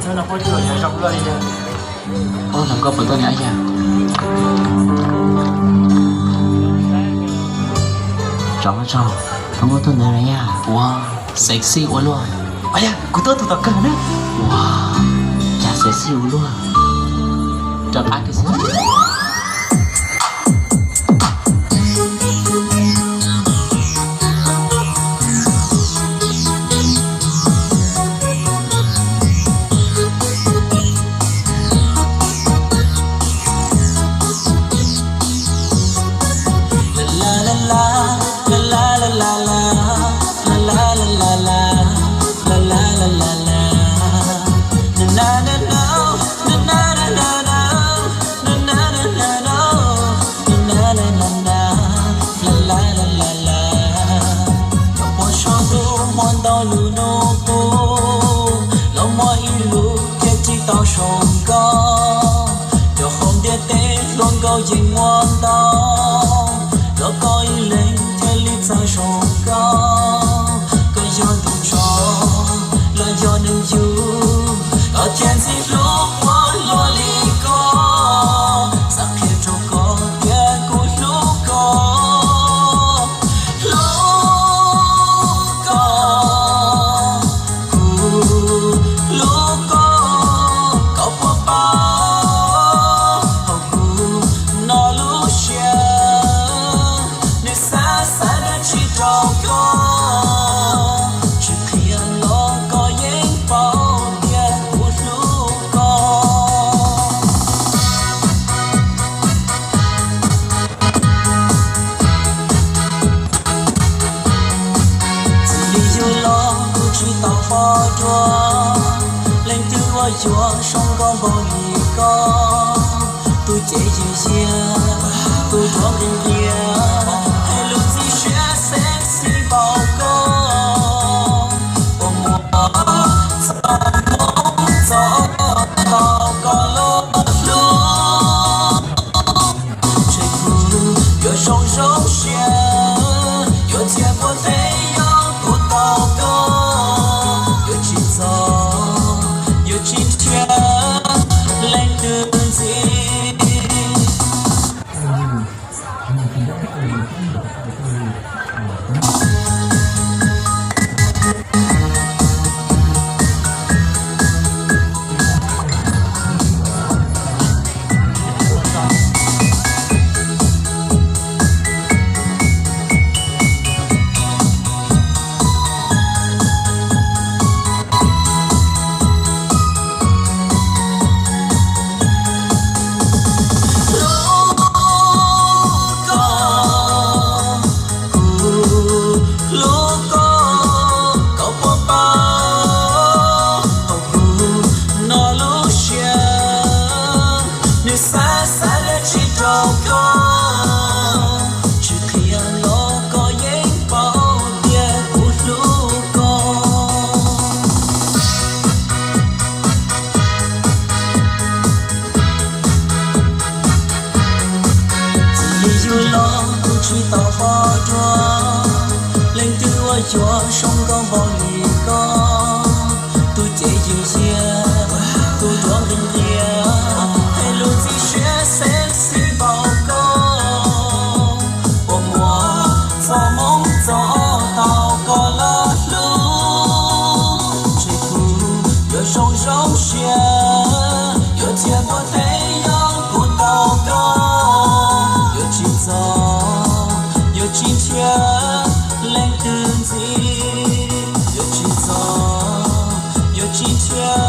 真的好久了，也找不到一个。哦，能够不多了呀？Rõ không có tuần này nha. Wow, sexy quá luôn. Ây da, của tớ tụi tao cần đó. Wow, chả sexy quá luôn. Chọn ăn cái gì? Dình ngoan tao lo coi lên thế lý ra sông cao cái gió đủ cho lo gió nâng du ở trên gì lúc qua lo li co sắc khi trâu co kia cút lúc co lúc co cậu qua bao nó lúc xưa nơi xa xa đã chỉ trao có chỉ khi nó có những bao địa một lúc có chỉ lý do lo cũng chỉ tao phá cho lên từ qua chúa sông con bao nhiêu có tôi chạy chiều chia tôi thoáng trên kia hay lúc gì sẽ sexy bao con ôm mùa sao mong gió tao có lúc trời cũ giờ sông sông xia giờ chia qua thế yêu của tao có giờ chỉ gió giờ chỉ chia lên từ gì chỉ tao phá cho lên từ qua chúa sông con bao nhiêu có tôi chạy chiều chia tôi thoáng trên kia hay lúc gì sẽ sexy bao con ôm mùa sao mong gió tao có lá lúc trời cũ giờ sông sông xia giờ chia qua thế yêu của tao có giờ chỉ gió chỉ chia lên từng gì, yêu chỉ gió, yêu chỉ chia.